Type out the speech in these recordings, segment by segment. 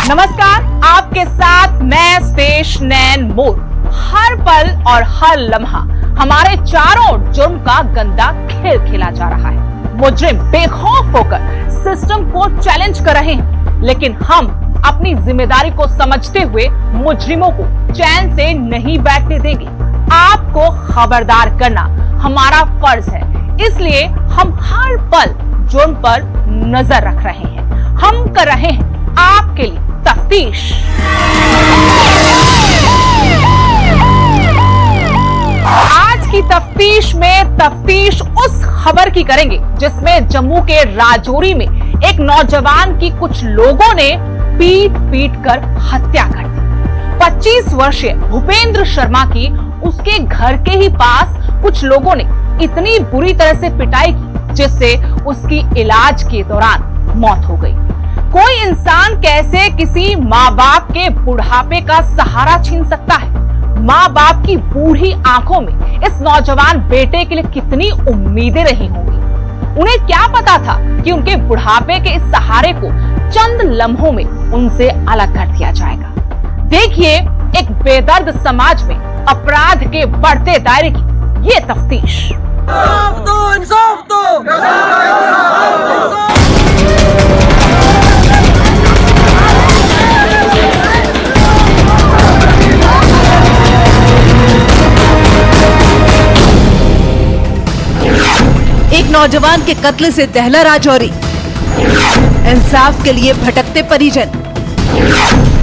नमस्कार, आपके साथ मैं स्टेश नैन मोर। हर पल और हर लम्हा हमारे चारों ओर जुर्म का गंदा खेल खेला जा रहा है। मुजरिम बेखौफ होकर सिस्टम को चैलेंज कर रहे हैं, लेकिन हम अपनी जिम्मेदारी को समझते हुए मुजरिमों को चैन से नहीं बैठने देंगे। आपको खबरदार करना हमारा फर्ज है, इसलिए हम हर पल जुर्म पर नजर रख रहे हैं। हम कर रहे हैं आपके लिए तफ्तीश। आज की तफ्तीश में तफ्तीश उस खबर की करेंगे जिसमें जम्मू के राजौरी में एक नौजवान की कुछ लोगों ने पीट पीट कर हत्या कर दी। 25 वर्षीय भूपेंद्र शर्मा की उसके घर के ही पास कुछ लोगों ने इतनी बुरी तरह से पिटाई की जिससे उसकी इलाज के दौरान मौत हो गई। कोई इंसान कैसे किसी माँ बाप के बुढ़ापे का सहारा छीन सकता है? माँ बाप की बूढ़ी आंखों में इस नौजवान बेटे के लिए कितनी उम्मीदें रही होंगी। उन्हें क्या पता था कि उनके बुढ़ापे के इस सहारे को चंद लम्हों में उनसे अलग कर दिया जाएगा। देखिए एक बेदर्द समाज में अपराध के बढ़ते दायरे की ये तफ्तीश। एक नौजवान के कत्ल से दहला राजौरी, इंसाफ के लिए भटकते परिजन,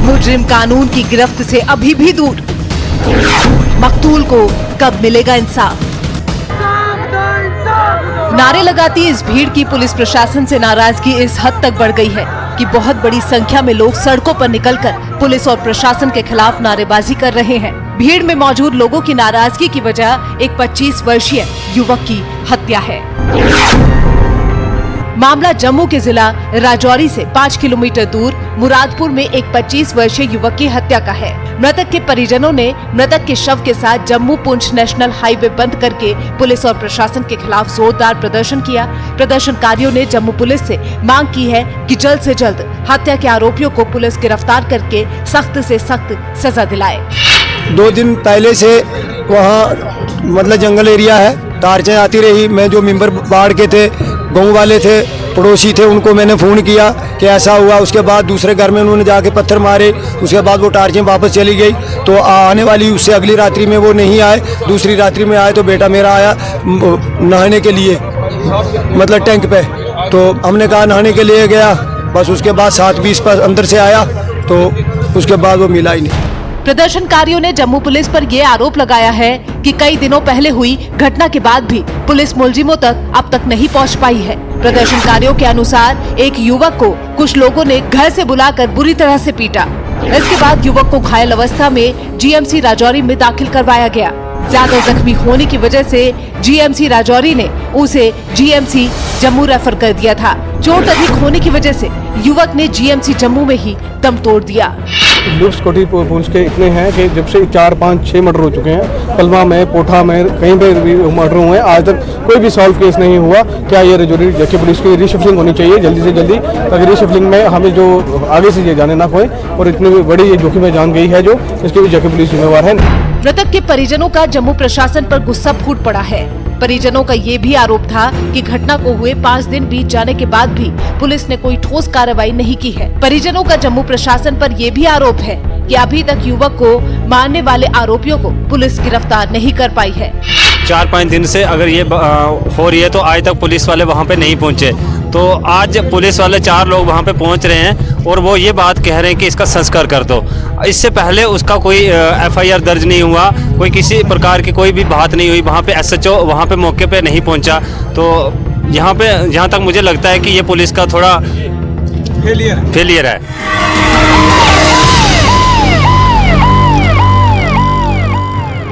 मुजरिम कानून की गिरफ्त से अभी भी दूर, मकतूल को कब मिलेगा इंसाफ? नारे लगाती इस भीड़ की पुलिस प्रशासन से नाराजगी इस हद तक बढ़ गई है कि बहुत बड़ी संख्या में लोग सड़कों पर निकलकर पुलिस और प्रशासन के खिलाफ नारेबाजी कर रहे हैं। भीड़ में मौजूद लोगों की नाराजगी की वजह एक 25 वर्षीय युवक की हत्या है। मामला जम्मू के जिला राजौरी से 5 किलोमीटर दूर मुरादपुर में एक 25 वर्षीय युवक की हत्या का है। मृतक के परिजनों ने मृतक के शव के साथ जम्मू पुंछ नेशनल हाईवे बंद करके पुलिस और प्रशासन के खिलाफ जोरदार प्रदर्शन किया। प्रदर्शनकारियों ने जम्मू पुलिस से मांग की है कि जल्द से जल्द हत्या के आरोपियों को पुलिस गिरफ्तार करके सख्त से सख्त सजा दिलाए। 2 दिन पहले से वहाँ मतलब जंगल एरिया है, टार्चें आती रही। मैं जो मेंबर बाढ़ के थे, गाँव वाले थे, पड़ोसी थे, उनको मैंने फ़ोन किया कि ऐसा हुआ। उसके बाद दूसरे घर में उन्होंने जाके पत्थर मारे। उसके बाद वो टार्चें वापस चली गई। तो आने वाली उससे अगली रात्रि में वो नहीं आए। दूसरी रात्रि में आए तो बेटा मेरा आया नहाने के लिए, मतलब टैंक पे। तो हमने कहा नहाने के लिए गया, बस उसके बाद 7:20 पर अंदर से आया, तो उसके बाद वो मिला ही नहीं। प्रदर्शनकारियों ने जम्मू पुलिस पर ये आरोप लगाया है कि कई दिनों पहले हुई घटना के बाद भी पुलिस मुलजिमों तक अब तक नहीं पहुंच पाई है। प्रदर्शनकारियों के अनुसार एक युवक को कुछ लोगों ने घर से बुलाकर बुरी तरह से पीटा। इसके बाद युवक को घायल अवस्था में जीएमसी राजौरी में दाखिल करवाया गया। ज्यादा जख्मी होने की वजह से जीएमसी राजौरी ने उसे जीएमसी जम्मू रेफर कर दिया था। चोट अधिक होने की वजह से युवक ने जीएमसी जम्मू में ही दम तोड़ दिया। लुप्स कोठी पुंछ के इतने हैं कि जब से 4, 5, 6 मर्डर हो चुके हैं। पलमा में, पोठा में, कहीं पे भी मर्डर हुए हैं, आज तक कोई भी सॉल्व केस नहीं हुआ। क्या ये राजौरी जबकि पुलिस की रीशिफ्टिंग होनी चाहिए जल्दी से जल्दी, ताकि रीशिफ्टिंग में हमें जो आगे से ये जाने ना खोए। और इतनी बड़ी ये जोखिम में जान गई है जो इसके भी जबकि पुलिस जिम्मेवार है। मृतक के परिजनों का जम्मू प्रशासन पर गुस्सा फूट पड़ा है। परिजनों का ये भी आरोप था कि घटना को हुए 5 दिन बीत जाने के बाद भी पुलिस ने कोई ठोस कार्रवाई नहीं की है। परिजनों का जम्मू प्रशासन पर ये भी आरोप है कि अभी तक युवक को मारने वाले आरोपियों को पुलिस गिरफ्तार नहीं कर पाई है। 4-5 दिन से अगर ये हो रही है तो आज तक पुलिस वाले वहाँ पे नहीं पहुँचे। तो आज पुलिस वाले 4 लोग वहाँ पे पहुँच रहे हैं और वो ये बात कह रहे हैं कि इसका संस्कार कर दो। इससे पहले उसका कोई एफआईआर दर्ज नहीं हुआ, कोई किसी प्रकार की कोई भी बात नहीं हुई। वहाँ पे एसएचओ वहाँ पे मौके पे नहीं पहुँचा। तो यहाँ पे जहाँ तक मुझे लगता है कि ये पुलिस का थोड़ा फेलियर है।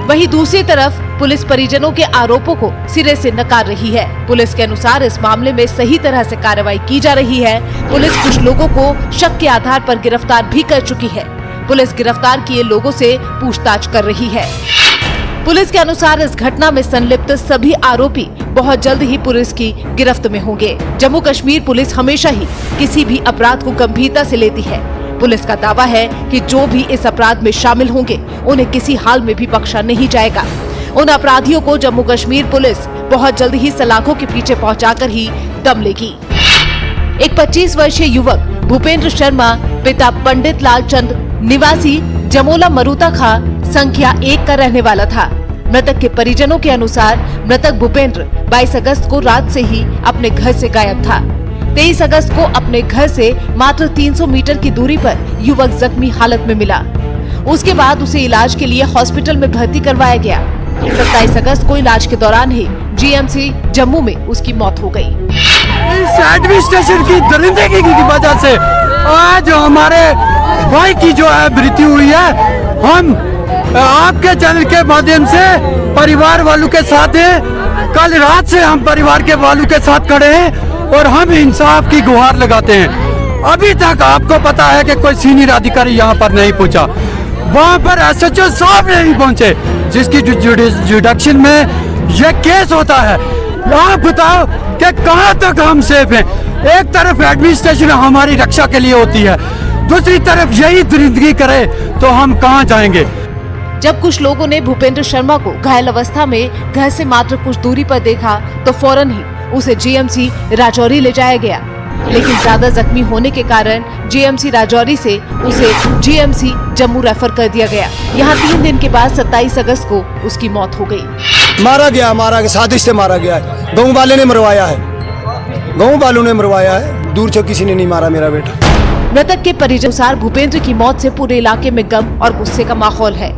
वहीं दूसरी तरफ पुलिस परिजनों के आरोपों को सिरे से नकार रही है। पुलिस के अनुसार इस मामले में सही तरह से कार्रवाई की जा रही है। पुलिस कुछ लोगों को शक के आधार पर गिरफ्तार भी कर चुकी है। पुलिस गिरफ्तार किए लोगों से पूछताछ कर रही है। पुलिस के अनुसार इस घटना में संलिप्त सभी आरोपी बहुत जल्द ही पुलिस की गिरफ्त में होंगे। जम्मू कश्मीर पुलिस हमेशा ही किसी भी अपराध को गंभीरता से लेती है। पुलिस का दावा है कि जो भी इस अपराध में शामिल होंगे उन्हें किसी हाल में भी बख्शा नहीं जाएगा। उन अपराधियों को जम्मू कश्मीर पुलिस बहुत जल्द ही सलाखों के पीछे पहुंचाकर ही दम लेगी। एक 25 वर्षीय युवक भूपेंद्र शर्मा, पिता पंडित लाल चंद, निवासी जमोला मरुता खा संख्या 1 का रहने वाला था। मृतक के परिजनों के अनुसार मृतक भूपेंद्र 22 अगस्त को रात से ही अपने घर से गायब था। 23 अगस्त को अपने घर से मात्र 300 मीटर की दूरी पर युवक जख्मी हालत में मिला। उसके बाद उसे इलाज के लिए हॉस्पिटल में भर्ती करवाया गया। 27 अगस्त को इलाज के दौरान ही जीएमसी जम्मू में उसकी मौत हो गई। इस एडमिनिस्ट्रेशन की दरिंदगी की वजह से आज हमारे भाई की जो है मृत्यु हुई है। हम आपके चैनल के माध्यम से परिवार वालों के साथ हैं। कल रात से हम परिवार के वालों के साथ खड़े हैं और हम इंसाफ की गुहार लगाते हैं। अभी तक आपको पता है कि कोई सीनियर अधिकारी यहाँ पर नहीं पहुँचा, वहाँ पर एसएचओ साहब नहीं पहुँचे, जिसकी जुडिक्शन में ये केस होता है। आप बताओ कि कहाँ तक हम सेफ हैं। एक तरफ एडमिनिस्ट्रेशन हमारी रक्षा के लिए होती है, दूसरी तरफ यही दरिंदगी करे तो हम कहाँ जाएंगे। जब कुछ लोगों ने भूपेंद्र शर्मा को घायल अवस्था में घर से मात्र कुछ दूरी पर देखा तो फौरन ही उसे जीएमसी राजौरी ले जाया गया, लेकिन ज्यादा जख्मी होने के कारण जीएमसी राजौरी से उसे जीएमसी जम्मू रेफर कर दिया गया। यहाँ 3 दिन के बाद 27 अगस्त को उसकी मौत हो गई। मारा गया, साजिश से मारा गया है। गाँव वाले ने मरवाया है, गाँव वालों ने मरवाया है, दूर से किसी ने नहीं मारा मेरा बेटा। मृतक के परिजन अनुसार भूपेंद्र की मौत से पूरे इलाके में गम और गुस्से का माहौल है।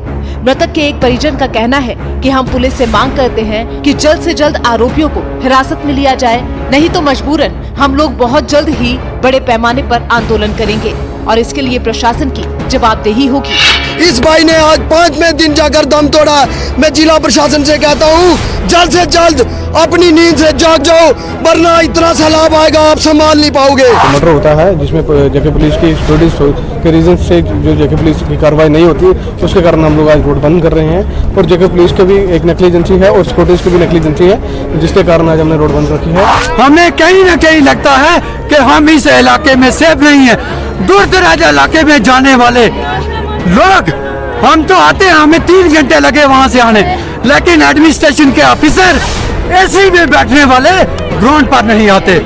मृतक के एक परिजन का कहना है कि हम पुलिस से मांग करते हैं कि जल्द से जल्द आरोपियों को हिरासत में लिया जाए, नहीं तो मजबूरन हम लोग बहुत जल्द ही बड़े पैमाने पर आंदोलन करेंगे और इसके लिए प्रशासन की जवाबदेही होगी। इस भाई ने आज 5वें दिन जाकर दम तोड़ा। मैं जिला प्रशासन से कहता हूँ जल्द से जल्द अपनी नींद से जाग जाओ, वरना इतना सैलाब आएगा आप संभाल नहीं पाओगे। मर्डर होता है जिसमें जेके पुलिस की स्टडीज के रीजन से जो जेके पुलिस की कार्रवाई नहीं होती, उसके कारण हम लोग आज रोड बंद कर रहे हैं। और जेके पुलिस की भी एक नेग्लिजेंसी है और सिक्योरिटीज की भी नेग्लिजेंसी है, जिसके कारण आज हमने रोड बंद रखी है। हमें कहीं न कहीं लगता है कि हम इस इलाके में सेफ नहीं है। दूर दराज इलाके में जाने वाले लोग, हम तो आते हैं, हमें 3 घंटे लगे वहाँ से आने, लेकिन एडमिनिस्ट्रेशन के ऑफिसर एसी में बैठने वाले ग्राउंड पर नहीं आते।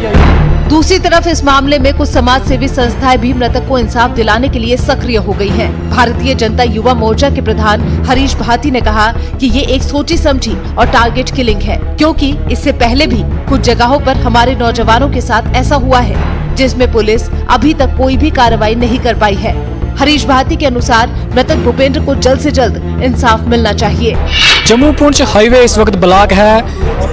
दूसरी तरफ इस मामले में कुछ समाज सेवी संस्थाएं भी मृतक को इंसाफ दिलाने के लिए सक्रिय हो गई हैं। भारतीय जनता युवा मोर्चा के प्रधान हरीश भाटी ने कहा कि ये एक सोची समझी और टारगेट किलिंग है, क्योंकि इससे पहले भी कुछ जगहों पर हमारे नौजवानों के साथ ऐसा हुआ है जिसमें पुलिस अभी तक कोई भी कार्रवाई नहीं कर पाई है। हरीश भाटी के अनुसार मृतक भूपेंद्र को जल्द से जल्द इंसाफ मिलना चाहिए। जम्मू पुंछ हाईवे इस वक्त ब्लॉक है।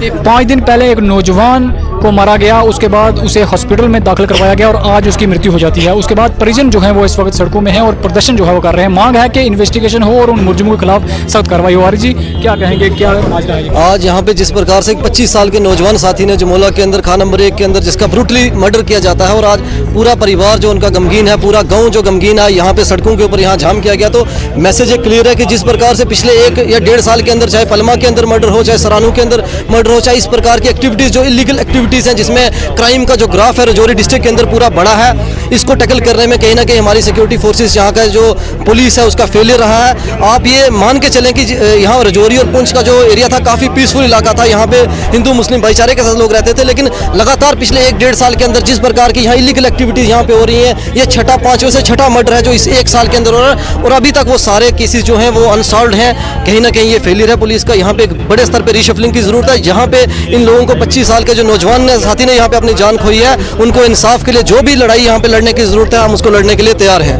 5 दिन पहले एक नौजवान को मारा गया, उसके बाद उसे हॉस्पिटल में दाखिल करवाया गया और आज उसकी मृत्यु हो जाती है। उसके बाद परिजन जो है वो इस वक्त सड़कों में हैं और प्रदर्शन जो है वो कर रहे हैं। मांग है कि इन्वेस्टिगेशन हो और उन मुलजिमों के खिलाफ सख्त कार्रवाई हो। आरिफ जी क्या कहेंगे, क्या माजरा है? आज यहाँ पे जिस प्रकार से 25 साल के नौजवान साथी ने जमोला के अंदर खान नंबर 1 के अंदर जिसका ब्रूटली मर्डर किया जाता है और आज पूरा परिवार जो उनका गमगीन है, पूरा गाँव जो गमगीन है, यहाँ पे सड़कों के ऊपर यहाँ जाम किया गया। तो मैसेज एक क्लियर है कि जिस प्रकार से पिछले 1 या 1.5 साल के अंदर चाहे पलमा के अंदर मर्डर हो, चाहे सरानू के अंदर मर्डर हो, चाहे इस प्रकार की एक्टिविटीज जो इलीगल एक्टिविटीज हैं जिसमें क्राइम का जो ग्राफ है राजौरी डिस्ट्रिक्ट के अंदर पूरा बड़ा है, इसको टैकल करने में कहीं ना कहीं हमारी सिक्योरिटी फोर्सेस यहाँ का जो पुलिस है उसका फेलियर रहा है। आप ये मान के चलें कि यहाँ राजौरी और पुंछ का जो एरिया था काफ़ी पीसफुल इलाका था, यहाँ पे हिंदू मुस्लिम भाईचारे के साथ लोग रहते थे, लेकिन लगातार पिछले 1-1.5 साल के अंदर जिस प्रकार की यहाँ इलीगल एक्टिविटीज़ यहाँ पे हो रही हैं, ये 5वें से 6ठा मर्डर है जो इस 1 साल के अंदर हो रहा है और अभी तक वो सारे केसेस जो हैं वो अनसॉल्व्ड हैं। कहीं ना कहीं ये फेलियर है पुलिस का। यहाँ पे एक बड़े स्तर पे रीशफलिंग की जरूरत है। यहाँ पे इन लोगों को 25 साल के जो नौजवान साथी ने यहाँ पे अपनी जान खोई है, उनको इंसाफ के लिए जो भी लड़ाई यहाँ पे लड़ने की जरूरत है, हम उसको लड़ने के लिए तैयार हैं।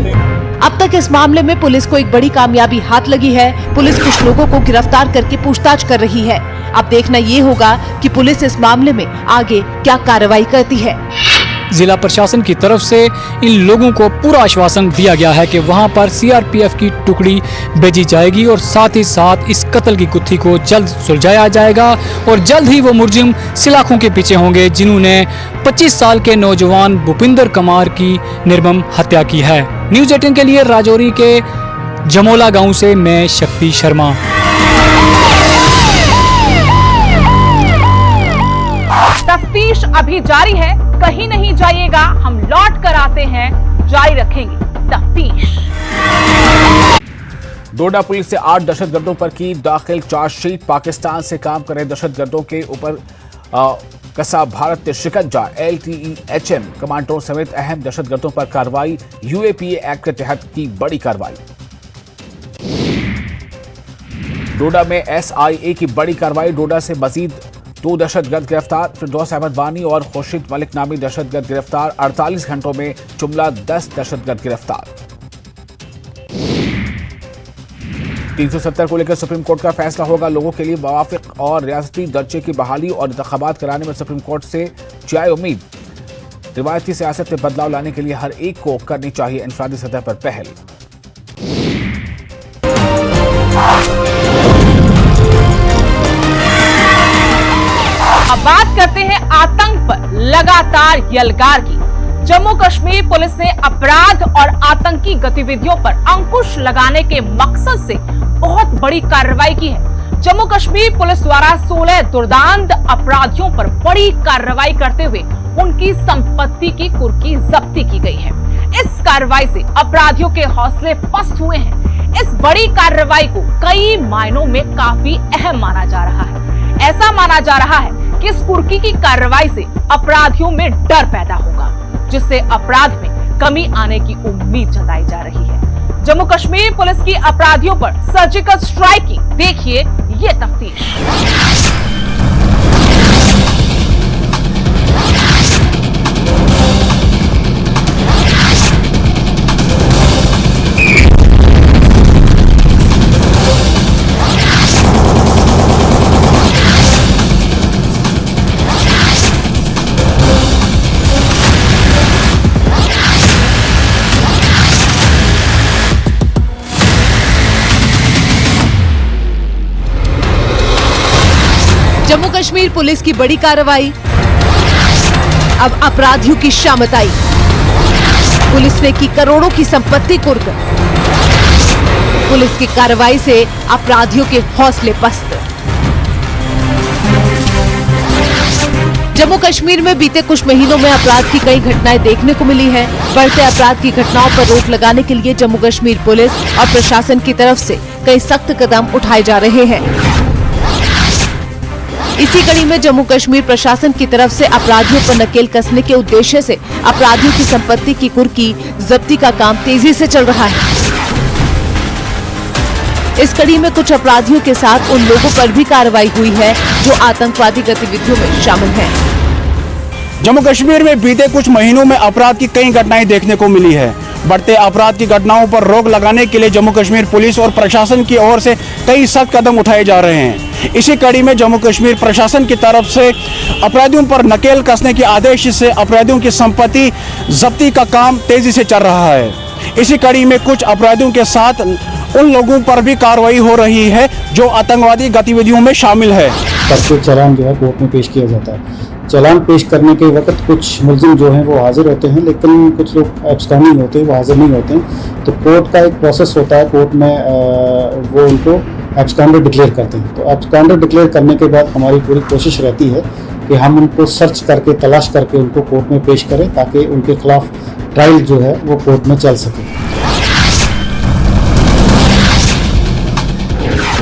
अब तक इस मामले में पुलिस को एक बड़ी कामयाबी हाथ लगी है। पुलिस कुछ लोगों को गिरफ्तार करके पूछताछ कर रही है। अब देखना ये होगा कि पुलिस इस मामले में आगे क्या कार्रवाई करती है। जिला प्रशासन की तरफ से इन लोगों को पूरा आश्वासन दिया गया है कि वहां पर सीआरपीएफ की टुकड़ी भेजी जाएगी और साथ ही साथ इस कत्ल की गुत्थी को जल्द सुलझाया जाएगा और जल्द ही वो मुलजिम सलाखों के पीछे होंगे जिन्होंने 25 साल के नौजवान भूपिंदर कुमार की निर्मम हत्या की है। न्यूज़ 18 के लिए राजौरी के जमोला गांव से मैं शक्ति शर्मा। तफ्तीश अभी जारी है, कहीं नहीं जाइएगा, हम लौट कर आते हैं, जारी रखेंगे। तफ्तीश। डोडा पुलिस से 8 दहशतगर्दों पर की दाखिल चार्जशीट। पाकिस्तान से काम कर रहे दहशतगर्दों के ऊपर कसा भारत शिकंजा। LTE-HM कमांडरों समेत अहम दहशतगर्दों पर कार्रवाई। UAPA एक्ट के तहत की बड़ी कार्रवाई। डोडा में SIA की बड़ी कार्रवाई। डोडा से मजीद 2 दहशतगर्द गिरफ्तार। फिरदौस अहमद वानी और खुर्शीद मलिक नामी दहशतगर्द गिरफ्तार। 48 घंटों में जुमला 10 दहशतगर्द गिरफ्तार। 370 को लेकर सुप्रीम कोर्ट का फैसला होगा। लोगों के लिए मुवाफिक और रियासती दर्जे की बहाली और इंतखाबात कराने में सुप्रीम कोर्ट से जाए उम्मीद। रिवायती सियासत में बदलाव लाने के लिए हर एक को करनी चाहिए इंफरादी सतह पर पहल। अब बात करते हैं आतंक पर लगातार यलगार की। जम्मू कश्मीर पुलिस ने अपराध और आतंकी गतिविधियों पर अंकुश लगाने के मकसद से बहुत बड़ी कार्रवाई की है। जम्मू कश्मीर पुलिस द्वारा 16 दुर्दांत अपराधियों पर बड़ी कार्रवाई करते हुए उनकी संपत्ति की कुर्की जब्ती की गई है। इस कार्रवाई से अपराधियों के हौसले पस्त हुए हैं। इस बड़ी कार्रवाई को कई मायनों में काफी अहम माना जा रहा है। ऐसा माना जा रहा है कि इस कुर्की की कार्रवाई से अपराधियों में डर पैदा होगा, जिससे अपराध में कमी आने की उम्मीद जताई जा रही है। जम्मू कश्मीर पुलिस की अपराधियों पर सर्जिकल स्ट्राइक की देखिए ये तफ्तीश। जम्मू कश्मीर पुलिस की बड़ी कार्रवाई। अब अपराधियों की शामत आई। पुलिस ने की करोड़ों की संपत्ति कुर्क। पुलिस की कार्रवाई से अपराधियों के हौसले पस्त। जम्मू कश्मीर में बीते कुछ महीनों में अपराध की कई घटनाएं देखने को मिली हैं। बढ़ते अपराध की घटनाओं पर रोक लगाने के लिए जम्मू कश्मीर पुलिस और प्रशासन की तरफ से कई सख्त कदम उठाए जा रहे हैं। इसी कड़ी में जम्मू कश्मीर प्रशासन की तरफ से अपराधियों पर नकेल कसने के उद्देश्य से अपराधियों की संपत्ति की कुर्की जब्ती का काम तेजी से चल रहा है। इस कड़ी में कुछ अपराधियों के साथ उन लोगों पर भी कार्रवाई हुई है जो आतंकवादी गतिविधियों में शामिल हैं। जम्मू कश्मीर में बीते कुछ महीनों में अपराध की कई घटनाएं देखने को मिली है। बढ़ते अपराध की घटनाओं पर रोक लगाने के लिए जम्मू कश्मीर पुलिस और प्रशासन की ओर से कई सख्त कदम उठाए जा रहे हैं। इसी कड़ी में जम्मू कश्मीर प्रशासन की तरफ से अपराधियों पर नकेल कसने के आदेश से अपराधियों की संपत्ति जब्ती का काम तेजी से चल रहा है। इसी कड़ी में कुछ अपराधियों के साथ उन लोगों पर भी कार्रवाई हो रही है जो आतंकवादी गतिविधियों में शामिल है। सबके चालान जो है कोर्ट में पेश किया जाता है। चालान पेश करने के वक्त कुछ मुलजिम जो हैं वो हाजिर होते हैं, लेकिन कुछ लोग एब्सकॉन्डिंग होते हैं, वो हाजिर नहीं होते हैं। तो कोर्ट का एक प्रोसेस होता है, कोर्ट में वो उनको एब्सकॉन्डेड डिक्लेयर करते हैं। तो एब्सकॉन्डेड डिक्लेयर करने के बाद हमारी पूरी कोशिश रहती है कि हम उनको सर्च करके तलाश करके उनको कोर्ट में पेश करें ताकि उनके खिलाफ ट्रायल जो है वो कोर्ट में चल सके।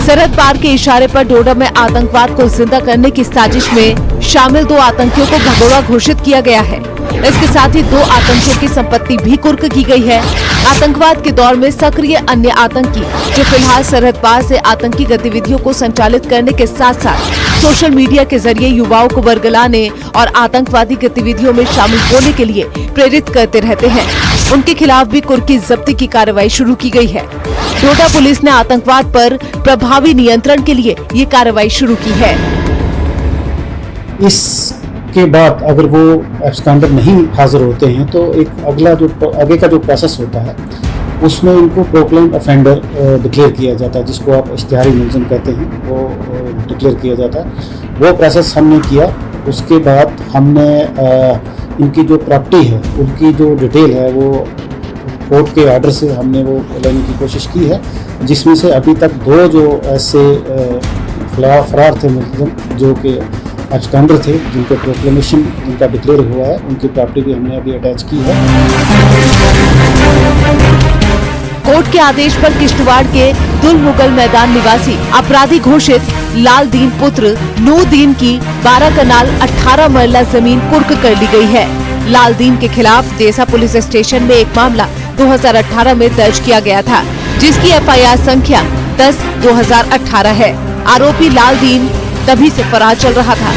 सरहद पार के इशारे पर डोडा में आतंकवाद को जिंदा करने की साजिश में शामिल 2 आतंकियों को भगोड़ा घोषित किया गया है। इसके साथ ही 2 आतंकियों की संपत्ति भी कुर्क की गई है। आतंकवाद के दौर में सक्रिय अन्य आतंकी जो फिलहाल सरहद पार से आतंकी गतिविधियों को संचालित करने के साथ साथ सोशल मीडिया के जरिए युवाओं को बरगलाने और आतंकवादी गतिविधियों में शामिल होने के लिए प्रेरित करते रहते हैं, उनके खिलाफ भी कुर्की जब्ती की कार्रवाई शुरू की गई है। डोडा पुलिस ने आतंकवाद पर प्रभावी नियंत्रण के लिए ये कार्रवाई शुरू की है। इसके बाद अगर वो एब्सकॉन्डर नहीं हाजिर होते हैं तो एक आगे का जो प्रोसेस होता है उसमें उनको प्रोक्लेम्ड ऑफेंडर डिक्लेयर किया जाता है, जिसको आप इश्तिहारी मुलजिम कहते हैं, वो डिक्लेयर किया जाता है। वो प्रोसेस हमने किया। उसके बाद हमने इनकी जो प्रॉपर्टी है उनकी जो डिटेल है वो कोर्ट के ऑर्डर से हमने वो लेने की कोशिश की है, जिसमें से अभी तक 2 जो ऐसे फरार थे मुलजिम जो कि एब्सकॉन्डर थे जिनको प्रोक्लेमेशन जिनका डिक्लेयर हुआ है उनकी प्रॉपर्टी भी हमने अभी अटैच की है। कोर्ट के आदेश पर किश्तवाड़ के दुल मुगल मैदान निवासी अपराधी घोषित लाल दीन पुत्र नूरदीन की 12 कनाल 18 मरला जमीन कुर्क कर ली गई है। लाल दीन के खिलाफ देसा पुलिस स्टेशन में एक मामला 2018 में दर्ज किया गया था, जिसकी FIR संख्या 10/2018 है। आरोपी लाल दीन तभी से फरार चल रहा था।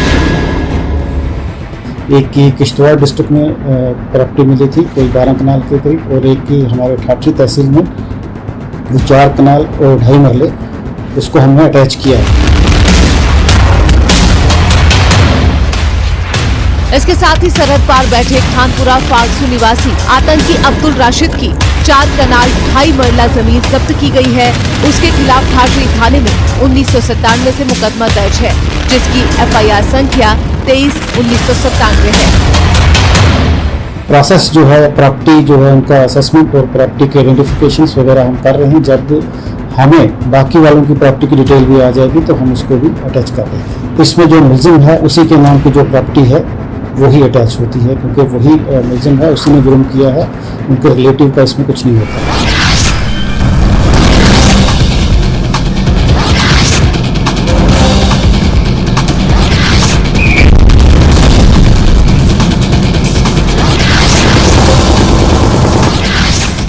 एक की किश्तवाड़ डिस्ट्रिक्ट में प्रॉपर्टी मिली थी कोई 12 कनाल के करीब, और एक की हमारे ठाठरी तहसील में 4 कनाल और 2.5 मरले, उसको हमने अटैच किया है। इसके साथ ही सरहद पार बैठे खानपुरा फागसू निवासी आतंकी अब्दुल राशिद की 4 कनाल 2.5 मरला जमीन जब्त की गई है। उसके खिलाफ ठाठरी थाने में 1997 से मुकदमा दर्ज है, जिसकी FIR संख्या 23/1997 है। प्रोसेस जो है प्रॉपर्टी जो है उनका असेसमेंट और प्रॉपर्टी के आइडेंटिफिकेशन वगैरह हम कर रहे हैं। जब हमें बाकी वालों की प्रॉपर्टी की डिटेल भी आ जाएगी तो हम उसको भी अटैच कर देंगे। इसमें जो मुलजिम है उसी के नाम की जो प्रॉपर्टी है वही अटैच होती है, क्योंकि वही मुलजिम है, उसी ने जुर्म किया है, उनके रिलेटिव का इसमें कुछ नहीं होता।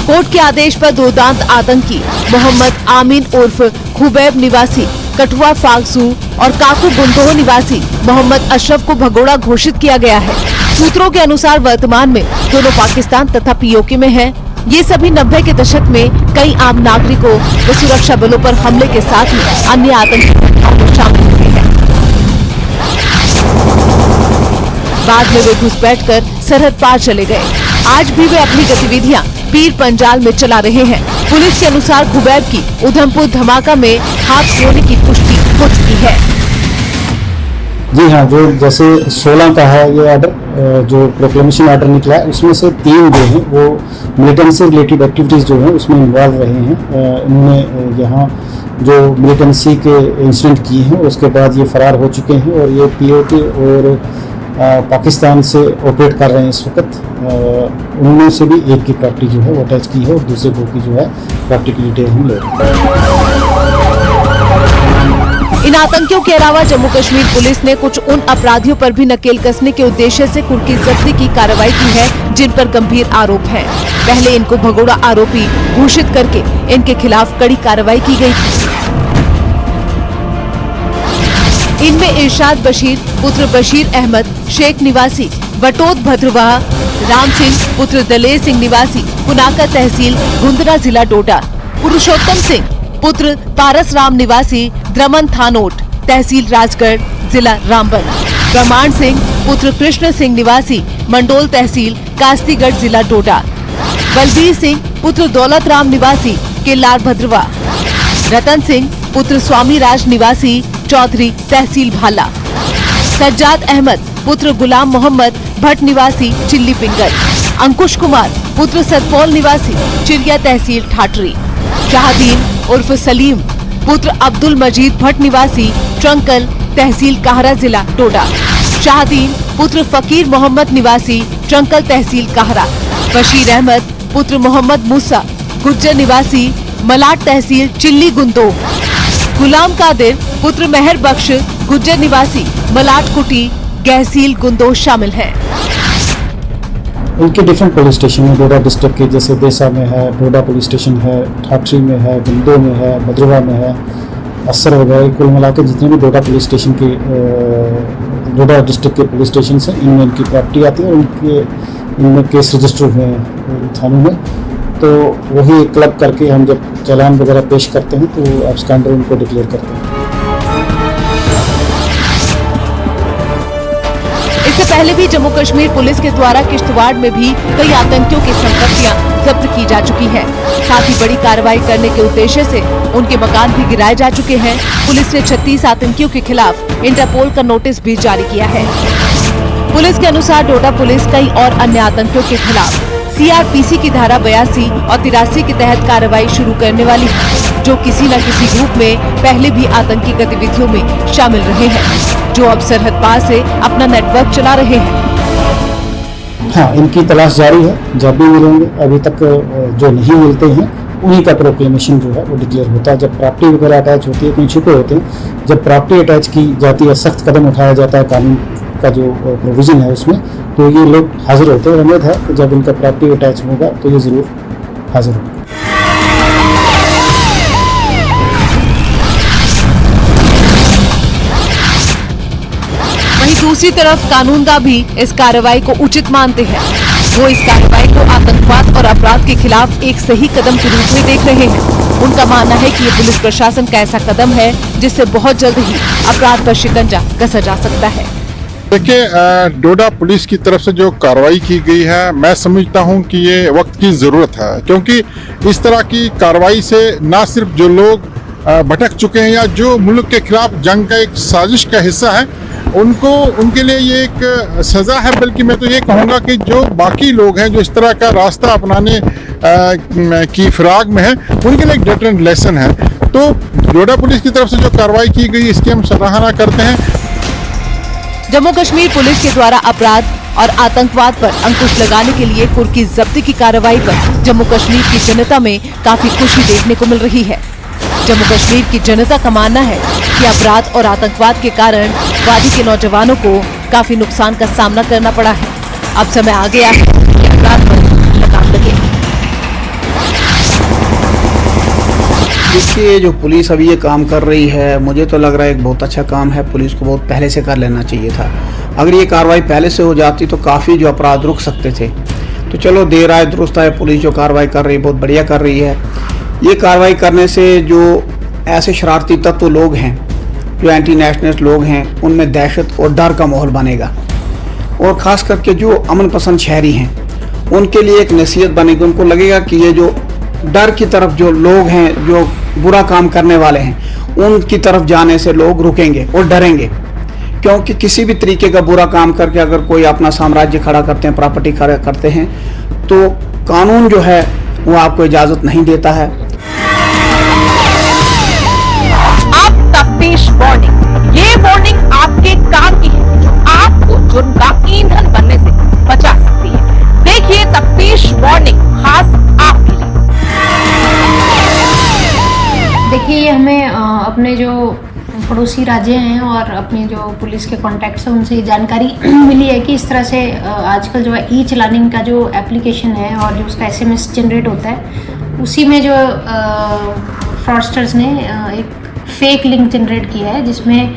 कोर्ट के आदेश पर दो दांत आतंकी मोहम्मद आमीन उर्फ खुबैब निवासी कठुआ फागसू और काकू गुंदोह निवासी मोहम्मद अशरफ को भगोड़ा घोषित किया गया है। सूत्रों के अनुसार वर्तमान में दोनों पाकिस्तान तथा POK में हैं। ये सभी 90 के दशक में कई आम नागरिकों व सुरक्षा बलों पर हमले के साथ ही अन्य आतंकी घटनाओं में शामिल हुए हैं। बाद में वे घुसपैठ कर सरहद पार चले गए। आज भी वे अपनी गतिविधियां पीर पंजाल में चला रहे हैं। पुलिस के अनुसार खुबैब की उधमपुर धमाका में हाथ होने की पुष्टि हो चुकी है। जी हाँ, जो जैसे 16 का है ये ऑर्डर, जो प्रोक्लेमेशन ऑर्डर निकला है उसमें से 3 जो हैं वो मिलिटेंट से रिलेटेड एक्टिविटीज़ जो हैं उसमें इन्वॉल्व रहे हैं। इनमें यहाँ जो मिलिटेंसी के इंसिडेंट किए हैं उसके बाद ये फरार हो चुके हैं और ये POK और पाकिस्तान से ऑपरेट कर रहे हैं इस वक्त। उनमें से भी एक की प्रॉपर्टी जो है वो अटैच की है और दूसरे को की जो है प्रॉपर्टी की डिटेल हम ले रहे हैं। इन आतंकियों के अलावा जम्मू कश्मीर पुलिस ने कुछ उन अपराधियों पर भी नकेल कसने के उद्देश्य से कुर्की जब्ती की कार्रवाई की है जिन पर गंभीर आरोप हैं। पहले इनको भगोड़ा आरोपी घोषित करके इनके खिलाफ कड़ी कार्रवाई की गई थी। इनमें इरशाद बशीर पुत्र बशीर अहमद शेख निवासी बटोत भद्रवाह, राम सिंह पुत्र दलेर सिंह निवासी पुनाका तहसील गुंदरा जिला डोडा, पुरुषोत्तम सिंह पुत्र पारस राम निवासी द्रमन थानोट तहसील राजगढ़ जिला रामबन, ब्रह्मांड सिंह पुत्र कृष्ण सिंह निवासी मंडोल तहसील कास्तीगढ़ जिला डोडा, बलबीर सिंह पुत्र दौलत राम निवासी केलार भद्रवाह, रतन सिंह पुत्र स्वामी राज निवासी चौधरी तहसील भाला, सज्जाद अहमद पुत्र गुलाम मोहम्मद भट्ट निवासी चिल्ली पिंगल, अंकुश कुमार पुत्र सतपौल निवासी चिड़िया तहसील ठाठरी, शाहदीन उर्फ सलीम पुत्र अब्दुल मजीद भट्ट निवासी ट्रंकल तहसील काहरा जिला डोडा, शाहदीन पुत्र फकीर मोहम्मद निवासी ट्रंकल तहसील काहरा, बशीर अहमद पुत्र मोहम्मद मूसा गुज्जर निवासी मलाट तहसील चिल्ली गुंदो, गुलाम कादिर पुत्र मेहर बख्श गुज्जर निवासी मलाट कुटी गहसील गुंदो शामिल हैं। उनके डिफरेंट पुलिस स्टेशन में डोडा डिस्ट्रिक्ट के जैसे देसा में है, डोडा पुलिस स्टेशन है, ठाठरी में है, गुंदो में है, भद्रवाह में है, असर वगैरह, कुल मिला के जितने भी डोडा पुलिस स्टेशन के डोडा डिस्ट्रिक्ट के पुलिस स्टेशन हैं इनमें इनकी प्रॉपर्टी आती है और इनमें केस रजिस्टर हुए हैं थानों में। तो वही क्लब करके हम जब चालान वगैरह पेश करते हैं तो एब्सकॉन्डर उनको डिक्लेयर करते हैं। इससे पहले भी जम्मू कश्मीर पुलिस के द्वारा किश्तवाड़ में भी कई आतंकियों की संपत्तियां जब्त की जा चुकी है। साथ ही बड़ी कार्रवाई करने के उद्देश्य से उनके मकान भी गिराए जा चुके हैं। पुलिस ने 36 आतंकियों के खिलाफ इंटरपोल का नोटिस भी जारी किया है। पुलिस के अनुसार डोडा पुलिस कई और अन्य आतंकियों के खिलाफ CRPC की धारा 82 और 83 के तहत कार्रवाई शुरू करने वाली है, जो किसी न किसी रूप में पहले भी आतंकी गतिविधियों में शामिल रहे हैं। जो अब सरहद पार से अपना नेटवर्क चला रहे हैं। हाँ, इनकी तलाश जारी है, जब भी मिलेंगे। अभी तक जो नहीं मिलते हैं उन्हीं का प्रोक्लेमेशन जो है वो डिक्लेयर होता है। जब प्रॉपर्टी वगैरह अटैच होती है, कहीं छुपे होते हैं, जब प्रॉपर्टी अटैच की जाती है, सख्त कदम उठाया जाता है कानून का जो प्रोविज़न है उसमें, तो ये लोग हाजिर होते हैं। उम्मीद है कि जब इनका प्रॉपर्टी अटैच होगा तो ये ज़रूर हाजिर होगा। वहीं दूसरी तरफ कानूनदा भी इस कार्रवाई को उचित मानते हैं। वो इस कार्रवाई को आतंकवाद और अपराध के खिलाफ एक सही कदम के रूप में देख रहे हैं। उनका मानना है कि ये पुलिस प्रशासन का ऐसा कदम है जिससे बहुत जल्द ही अपराध पर शिकंजा कसा जा सकता है। देखिए, डोडा पुलिस की तरफ से जो कार्रवाई की गई है, मैं समझता हूं कि ये वक्त की ज़रूरत है, क्योंकि इस तरह की कार्रवाई से ना सिर्फ जो लोग भटक चुके हैं या जो मुल्क के खिलाफ जंग का एक साजिश का हिस्सा है, उनके लिए ये एक सज़ा है, बल्कि मैं तो ये कहूँगा कि जो बाकी लोग हैं जो इस तरह का रास्ता अपनाने की फिराक में हैं, उनके लिए एक डिटरेंट लेसन है। तो डोडा पुलिस की तरफ से जो कार्रवाई की गई, इसकी हम सराहना करते हैं। जम्मू कश्मीर पुलिस के द्वारा अपराध और आतंकवाद पर अंकुश लगाने के लिए कुर्की जब्ती की कार्रवाई पर जम्मू कश्मीर की जनता में काफी खुशी देखने को मिल रही है। जम्मू कश्मीर की जनता का मानना है कि अपराध और आतंकवाद के कारण वादी के नौजवानों को काफी नुकसान का सामना करना पड़ा है। अब समय आ गया है कि अपराध पर लगाम लगे। देखिए, जो पुलिस अभी ये काम कर रही है, मुझे तो लग रहा है एक बहुत अच्छा काम है। पुलिस को बहुत पहले से कर लेना चाहिए था। अगर ये कार्रवाई पहले से हो जाती तो काफ़ी जो अपराध रुक सकते थे। तो चलो, देर आए दुरुस्त आए, पुलिस जो कार्रवाई कर रही है बहुत बढ़िया कर रही है। ये कार्रवाई करने से जो ऐसे शरारती तत्व लोग हैं, जो एंटी नेशनलिस्ट लोग हैं, उनमें दहशत और डर का माहौल बनेगा। और ख़ास करके जो अमन पसंद शहरी हैं, उनके लिए एक नसीहत बनेगी। उनको लगेगा कि ये जो डर की तरफ जो लोग हैं, जो बुरा काम करने वाले हैं, उनकी तरफ जाने से लोग रुकेंगे और डरेंगे। क्योंकि किसी भी तरीके का बुरा काम करके अगर कोई अपना साम्राज्य खड़ा करते हैं, प्रॉपर्टी खड़ा करते हैं, तो कानून जो है वो आपको इजाज़त नहीं देता है। अब तफ्तीश वार्निंग, ये वार्निंग आपके काम की है, जो आपको जुर्म का ईंधन बनने से बचा सकती है। देखिए तफ्तीश वार्निंग खास आपके लिए। देखिए, ये हमें अपने जो पड़ोसी राज्य हैं और अपने जो पुलिस के कॉन्टैक्ट्स हैं उनसे जानकारी मिली है कि इस तरह से आजकल जो है ई चलानिंग का जो एप्लीकेशन है और जो उसका SMS जनरेट होता है, उसी में जो फ्रॉडस्टर्स ने एक फेक लिंक जनरेट किया है, जिसमें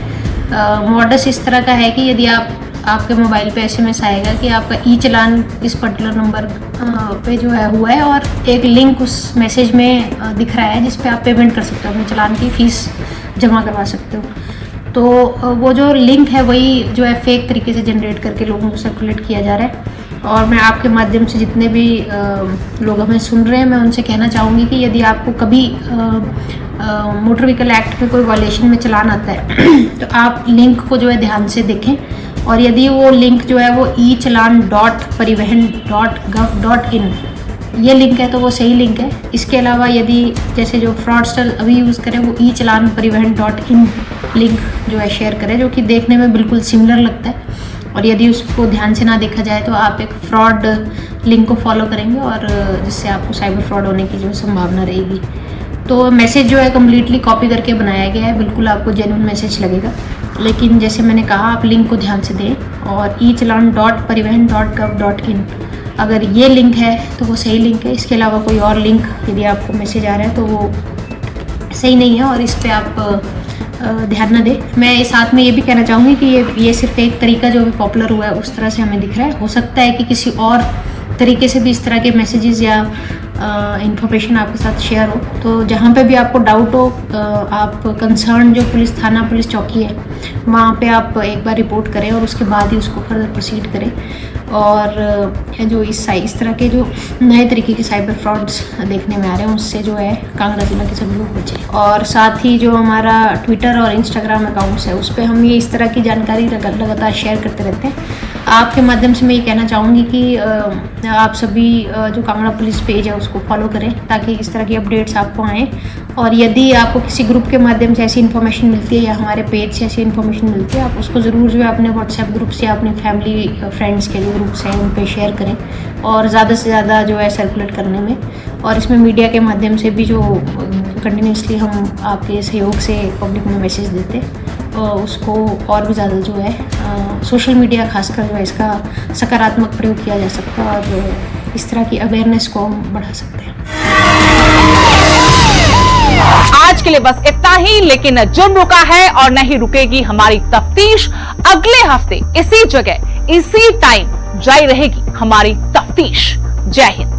मॉडस इस तरह का है कि यदि आपके मोबाइल पे SMS आएगा कि आपका ई चलान इस पर्टिकुलर नंबर पे जो है हुआ है, और एक लिंक उस मैसेज में दिख रहा है जिस पे आप पेमेंट कर सकते हो, अपने चलान की फ़ीस जमा करवा सकते हो। तो वो जो लिंक है वही जो है फेक तरीके से जनरेट करके लोगों को सर्कुलेट किया जा रहा है। और मैं आपके माध्यम से जितने भी लोग हमें सुन रहे हैं, मैं उनसे कहना चाहूँगी कि यदि आपको कभी मोटर व्हीकल एक्ट में कोई वायलेशन में चलान आता है तो आप लिंक को जो है ध्यान से देखें, और यदि वो लिंक जो है वो echallan.parivahan.gov.in ये लिंक है तो वो सही लिंक है। इसके अलावा यदि जैसे जो फ्रॉडस्टर अभी यूज़ करें वो echallanparivahan.in लिंक जो है शेयर करें, जो कि देखने में बिल्कुल सिमिलर लगता है, और यदि उसको ध्यान से ना देखा जाए तो आप एक फ्रॉड लिंक को फॉलो करेंगे और जिससे आपको साइबर फ्रॉड होने की जो संभावना रहेगी। तो मैसेज जो है कम्प्लीटली कॉपी करके बनाया गया है, बिल्कुल आपको जेन्युइन मैसेज लगेगा, लेकिन जैसे मैंने कहा आप लिंक को ध्यान से दें। और echallan.parivahan.gov.in अगर ये लिंक है तो वो सही लिंक है। इसके अलावा कोई और लिंक यदि आपको मैसेज आ रहा है तो वो सही नहीं है और इस पर आप ध्यान न दें। मैं साथ में ये भी कहना चाहूँगी कि ये सिर्फ एक तरीका जो भी पॉपुलर हुआ है उस तरह से हमें दिख रहा है। हो सकता है कि किसी और तरीके से भी इस तरह के मैसेजेस या इंफॉर्मेशन आपके साथ शेयर हो, तो जहाँ पे भी आपको डाउट हो आप कंसर्न जो पुलिस थाना पुलिस चौकी है वहाँ पे आप एक बार रिपोर्ट करें और उसके बाद ही उसको फर्दर प्रोसीड करें। और जो इस तरह के जो नए तरीके के साइबर फ्रॉड्स देखने में आ रहे हैं उससे जो है कांगड़ा जिला के सभी लोग बचें। और साथ ही जो हमारा ट्विटर और इंस्टाग्राम अकाउंट्स है उस पर हम ये इस तरह की जानकारी लगातार शेयर करते रहते हैं। आपके माध्यम से मैं ये कहना चाहूँगी कि आप सभी जो कांगड़ा पुलिस पेज है उसको फॉलो करें ताकि इस तरह की अपडेट्स आपको आएँ। और यदि आपको किसी ग्रुप के माध्यम से ऐसी इन्फॉर्मेशन मिलती है या हमारे पेज से ऐसी इन्फॉर्मेशन मिलती है, आप उसको ज़रूर जो है अपने व्हाट्सएप ग्रुप से, अपने फैमिली फ्रेंड्स के जो ग्रुप्स हैं उन पर शेयर करें और ज़्यादा से ज़्यादा जो है सर्कुलेट करने में। और इसमें मीडिया के माध्यम से भी जो कंटिन्यूसली हम आपके सहयोग से पब्लिक में मैसेज देते उसको और भी ज़्यादा जो है सोशल मीडिया खासकर जो है इसका सकारात्मक प्रयोग किया जा सकता है और इस तरह की अवेयरनेस को हम बढ़ा सकते हैं। आज के लिए बस इतना ही, लेकिन जुर्म रुका है और नहीं रुकेगी हमारी तफ्तीश। अगले हफ्ते इसी जगह इसी टाइम जारी रहेगी हमारी तफ्तीश। जय हिंद।